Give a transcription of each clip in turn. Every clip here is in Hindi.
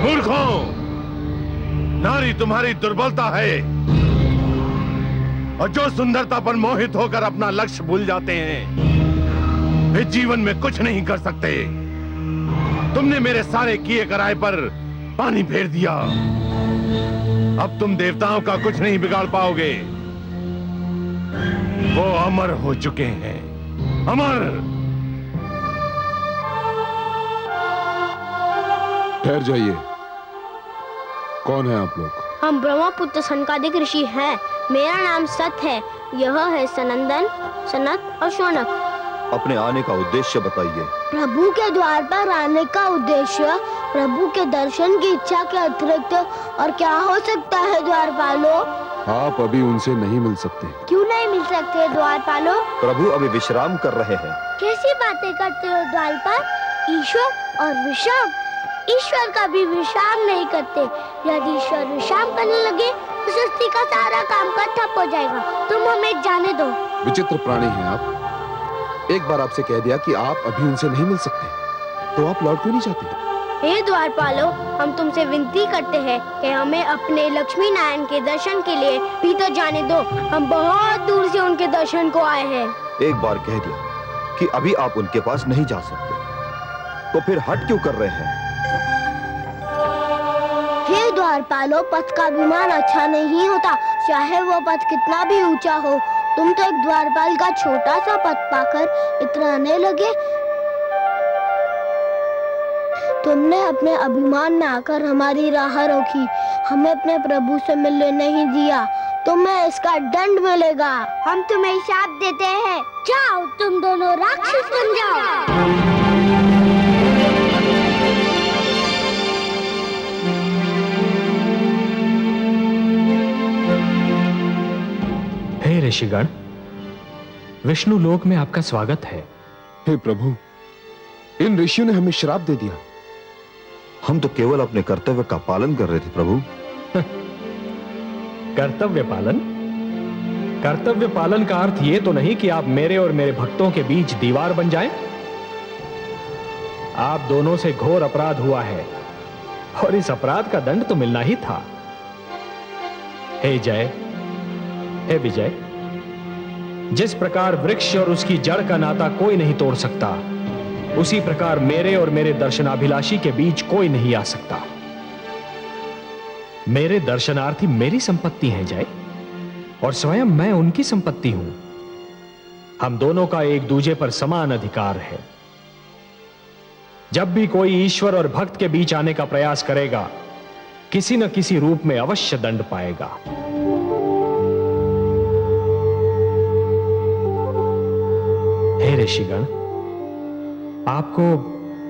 मूर्खों, नारी तुम्हारी दुर्बलता है, और जो सुंदरता पर मोहित होकर अपना लक्ष्य भूल जाते हैं वे जीवन में कुछ नहीं कर सकते। तुमने मेरे सारे किए कराए पर पानी फेर दिया। अब तुम देवताओं का कुछ नहीं बिगाड़ पाओगे। वो अमर हो चुके हैं, अमर। ठहर जाइए, कौन है आप लोग? हम ब्रह्मपुत्र सनकादिक ऋषि हैं। मेरा नाम सत है, यह है सनंदन, सनत और शौनक। अपने आने का उद्देश्य बताइए। प्रभु के द्वार पर आने का उद्देश्य प्रभु के दर्शन की इच्छा के अतिरिक्त और क्या हो सकता है द्वारपालो? आप अभी उनसे नहीं मिल सकते। क्यों नहीं मिल सकते द्वारपालो? प्रभु अभी विश्राम कर रहे हैं। कैसी बातें करते हो द्वारपाल? ईश्वर और विश्राम? ईश्वर कभी विश्राम नहीं करते। यदि ईश्वर विश्राम करने लगे तो सृष्टि का सारा काम ठप हो जाएगा। तुम हमें जाने दो। विचित्र प्राणी हैं आप। एक बार आपसे कह दिया कि आप अभी उनसे नहीं मिल सकते, तो आप लौट क्यों नहीं जाते? हे द्वारपालो, हम तुमसे विनती करते हैं कि हमें अपने लक्ष्मी नारायण के दर्शन के लिए भीतर जाने दो। हम बहुत दूर से उनके दर्शन को आए हैं। एक बार कह दिया कि अभी आप उनके पास नहीं जा सकते, तो फिर हट क्यों कर रहे हैं? हे द्वारपालो, पथ का विमान अच्छा नहीं होता, चाहे वो पथ कितना भी ऊंचा हो। तुम तो एक द्वारपाल का छोटा सा पथ पाकर इतराने लगे। तुमने अपने अभिमान में आकर हमारी राह रोकी, हमें अपने प्रभु से मिलने नहीं दिया। तुम्हें इसका दंड मिलेगा। हम तुम्हें शाप देते हैं, जाओ तुम दोनों राक्षस बन जाओ। हे ऋषिगण, विष्णु लोक में आपका स्वागत है। हे प्रभु, इन ऋषियों ने हमें श्राप दे दिया। हम तो केवल अपने कर्तव्य का पालन कर रहे थे प्रभु। कर्तव्य पालन? कर्तव्य पालन का अर्थ यह तो नहीं कि आप मेरे और मेरे भक्तों के बीच दीवार बन जाएं। आप दोनों से घोर अपराध हुआ है और इस अपराध का दंड तो मिलना ही था। हे जय, हे विजय, जिस प्रकार वृक्ष और उसकी जड़ का नाता कोई नहीं तोड़ सकता, उसी प्रकार मेरे और मेरे दर्शनाभिलाषी के बीच कोई नहीं आ सकता। मेरे दर्शनार्थी मेरी संपत्ति हैं जय, और स्वयं मैं उनकी संपत्ति हूं। हम दोनों का एक दूजे पर समान अधिकार है। जब भी कोई ईश्वर और भक्त के बीच आने का प्रयास करेगा, किसी न किसी रूप में अवश्य दंड पाएगा। हे ऋषिगण, आपको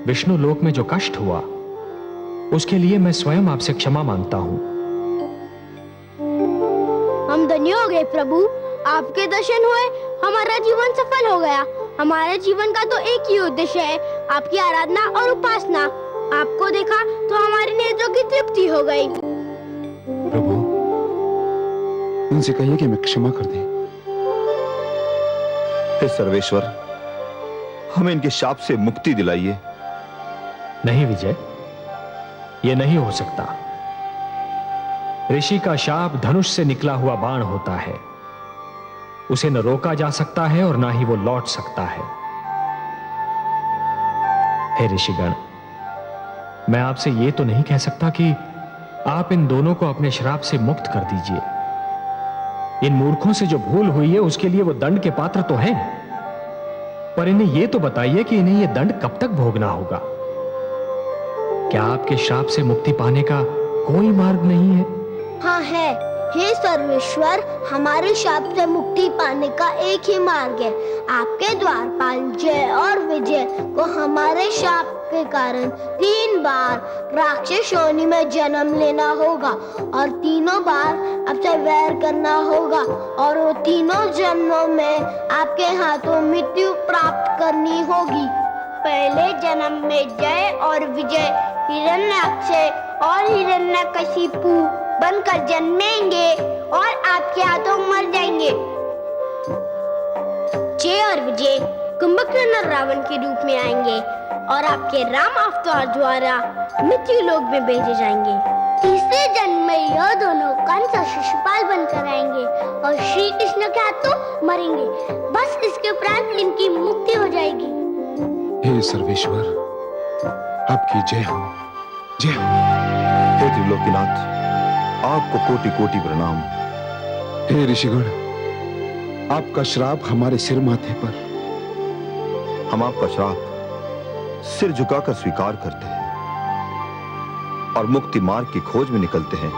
विष्णु लोक में जो कष्ट हुआ, उसके लिए मैं स्वयं आपसे क्षमा मांगता हूं। हम धन्य हो गए प्रभु, आपके दर्शन हुए, हमारा जीवन सफल हो गया। हमारे जीवन का तो एक ही उद्देश्य है, आपकी आराधना और उपासना। आपको देखा तो हमारी नेत्रों की तृप्ति हो गई। प्रभु, उनसे कहिए कि मैं क्षमा कर दें। हे सर्वेश्वर, हमें इनके शाप से मुक्ति दिलाइए। नहीं विजय, यह नहीं हो सकता। ऋषि का शाप धनुष से निकला हुआ बाण होता है। उसे न रोका जा सकता है और ना ही वो लौट सकता है। हे ऋषिगण, मैं आपसे यह तो नहीं कह सकता कि आप इन दोनों को अपने श्राप से मुक्त कर दीजिए। इन मूर्खों से जो भूल हुई है उसके लिए वो दंड के पात्र तो हैं, पर इन्हें यह तो बताइए कि इन्हें यह दंड कब तक भोगना होगा। क्या आपके श्राप से मुक्ति पाने का कोई मार्ग नहीं है? हाँ है। हे सर्वेश्वर, हमारे शाप से मुक्ति पाने का एक ही मार्ग है। आपके द्वारपाल जय और विजय को हमारे शाप के कारण 3 बार राक्षस योनि में जन्म लेना होगा और तीनों बार आपसे वैर करना होगा, और वो तीनों जन्मों में आपके हाथों मृत्यु प्राप्त करनी होगी। पहले जन्म में जय और विजय हिरण्याक्ष और हिरण्यकशिपु बनकर जन्मेंगे और आपके हाथों मर जाएंगे। जय और विजय कुंभकर्ण और रावण के रूप में आएंगे। और आपके राम अवतार द्वारा मृत्यु लोक में भेजे जाएंगे। तीसरे जन्म में यह दोनों कंस और शिशुपाल बनकर आएंगे और श्री कृष्ण के हाथों मरेंगे। बस इसके उपरांत इनकी मुक्ति हो जाएगी। हे सर्वेश्वर, आपकी जय हो, जय हो। हे त्रिलोकीनाथ, आपको कोटि कोटि प्रणाम। हे ऋषिगण, आपका श्राप हमारे सिर माथे पर। हम आपका श्राप सिर झुकाकर स्वीकार करते हैं और मुक्ति मार्ग की खोज में निकलते हैं।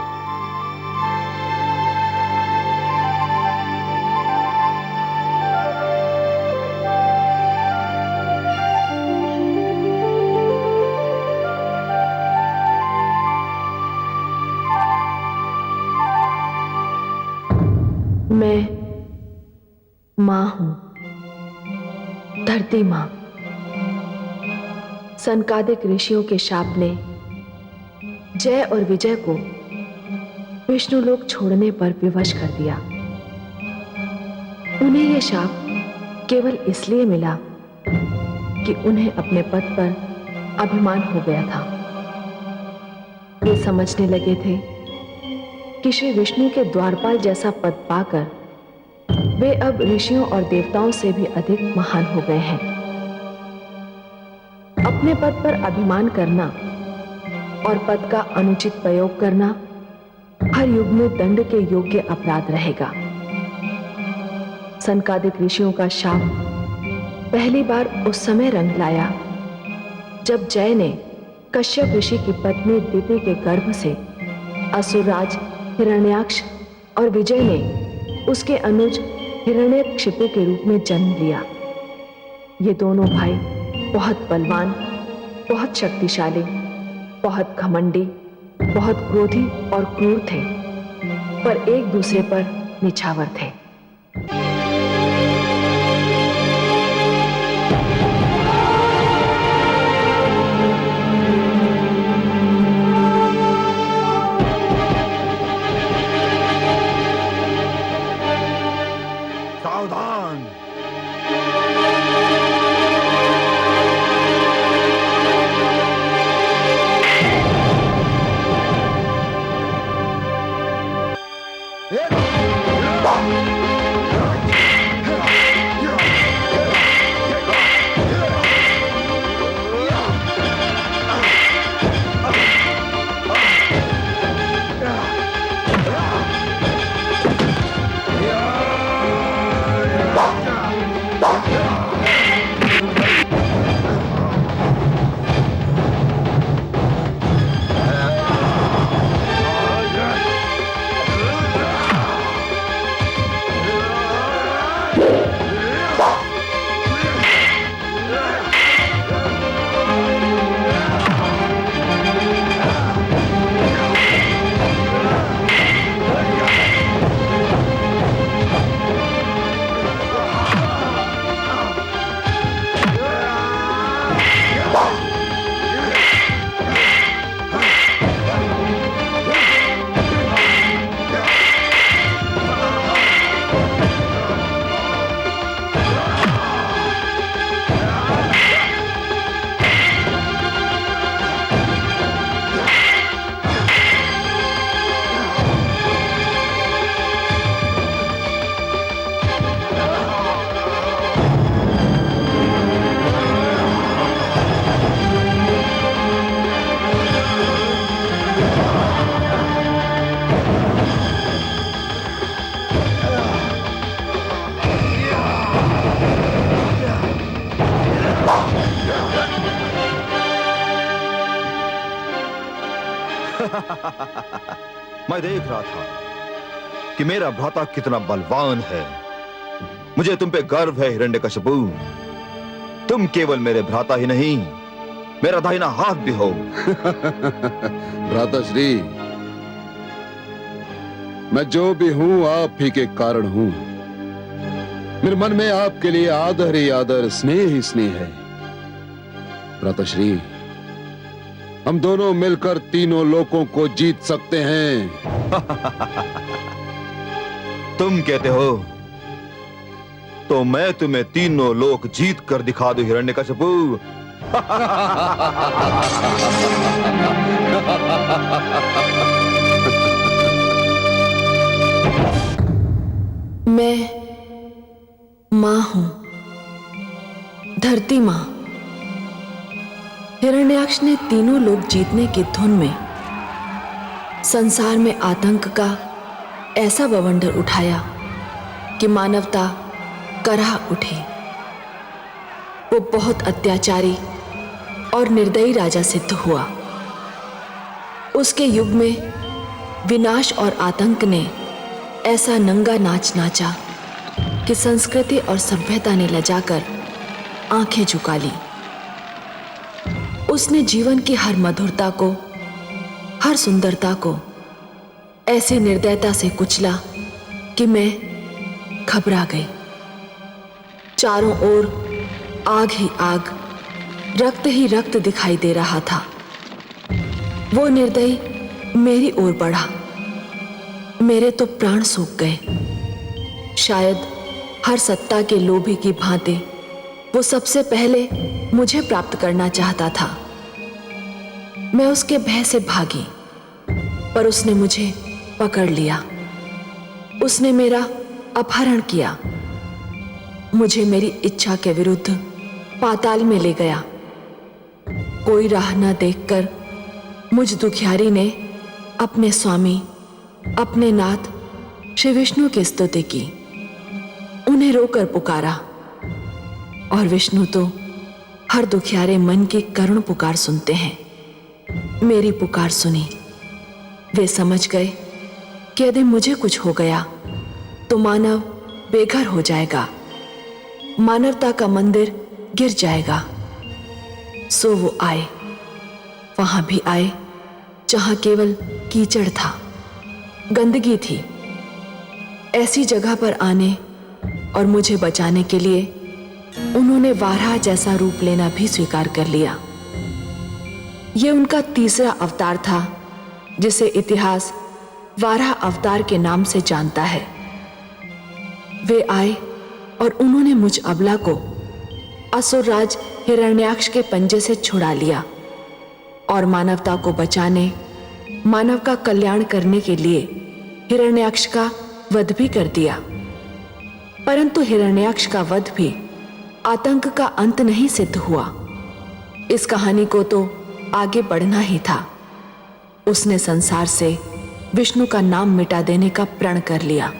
मैं मां हूं, धरती मां। सनकादिक ऋषियों के शाप ने जय और विजय को विष्णुलोक छोड़ने पर विवश कर दिया। उन्हें यह शाप केवल इसलिए मिला कि उन्हें अपने पद पर अभिमान हो गया था। वे समझने लगे थे कि श्री विष्णु के द्वारपाल जैसा पद पाकर वे अब ऋषियों और देवताओं से भी अधिक महान हो गए हैं। अपने पद पर अभिमान करना और पद का अनुचित प्रयोग करना हर युग में दंड के योग्य अपराध रहेगा। सनकादिक ऋषियों का शाप पहली बार उस समय रंग लाया जब जय ने कश्यप ऋषि की पत्नी दिति के गर्भ से असुरराज हिरण्याक्ष और विजय ने उसके अनुज हिरण्यकशिपु के रूप में जन्म लिया। ये दोनों भाई बहुत बलवान, बहुत शक्तिशाली, बहुत घमंडी, बहुत क्रोधी और क्रूर थे, पर एक दूसरे पर निछावर थे। सावधान! मैं देख रहा था कि मेरा भ्राता कितना बलवान है। मुझे तुम पे गर्व है हिरण्यकशिपु। तुम केवल मेरे भ्राता ही नहीं, मेरा दाहिना हाथ भी हो। भ्राताश्री, मैं जो भी हूं आप ही के कारण हूं। मेरे मन में आपके लिए आदर ही आदर, स्नेह ही स्नेह है। भ्राताश्री, हम दोनों मिलकर तीनों लोकों को जीत सकते हैं। तुम कहते हो तो मैं तुम्हें तीनों लोक जीत कर दिखा दूं हिरण्यकशिपु। मैं मां हूं, धरती मां। हिरण्याक्ष ने तीनों लोग जीतने की धुन में संसार में आतंक का ऐसा बवंडर उठाया कि मानवता कराह उठी। वो बहुत अत्याचारी और निर्दयी राजा सिद्ध हुआ। उसके युग में विनाश और आतंक ने ऐसा नंगा नाच नाचा कि संस्कृति और सभ्यता ने लजाकर आंखें झुका ली। उसने जीवन की हर मधुरता को, हर सुंदरता को ऐसी निर्दयता से कुचला कि मैं घबरा गई। चारों ओर आग ही आग, रक्त ही रक्त दिखाई दे रहा था। वो निर्दयी मेरी ओर बढ़ा। मेरे तो प्राण सूख गए। शायद हर सत्ता के लोभी की भांति वो सबसे पहले मुझे प्राप्त करना चाहता था। मैं उसके भय से भागी, पर उसने मुझे पकड़ लिया। उसने मेरा अपहरण किया, मुझे मेरी इच्छा के विरुद्ध पाताल में ले गया। कोई राह न देखकर मुझ दुखियारी ने अपने स्वामी, अपने नाथ श्री विष्णु की स्तुति की। उन्हें रोकर पुकारा, और विष्णु तो हर दुखियारे मन की करुण पुकार सुनते हैं। मेरी पुकार सुनी। वे समझ गए कि यदि मुझे कुछ हो गया तो मानव बेघर हो जाएगा, मानवता का मंदिर गिर जाएगा। सो वो आए, वहां भी आए जहां केवल कीचड़ था, गंदगी थी। ऐसी जगह पर आने और मुझे बचाने के लिए उन्होंने वाराह जैसा रूप लेना भी स्वीकार कर लिया। यह उनका तीसरा अवतार था, जिसे इतिहास वाराह अवतार के नाम से जानता है। वे आए और उन्होंने मुझ अबला को असुरराज हिरण्याक्ष के पंजे से छुड़ा लिया और मानवता को बचाने, मानव का कल्याण करने के लिए हिरण्याक्ष का वध भी कर दिया। परंतु हिरण्याक्ष का वध भी आतंक का अंत नहीं सिद्ध हुआ। इस कहानी को तो आगे बढ़ना ही था। उसने संसार से विष्णु का नाम मिटा देने का प्रण कर लिया।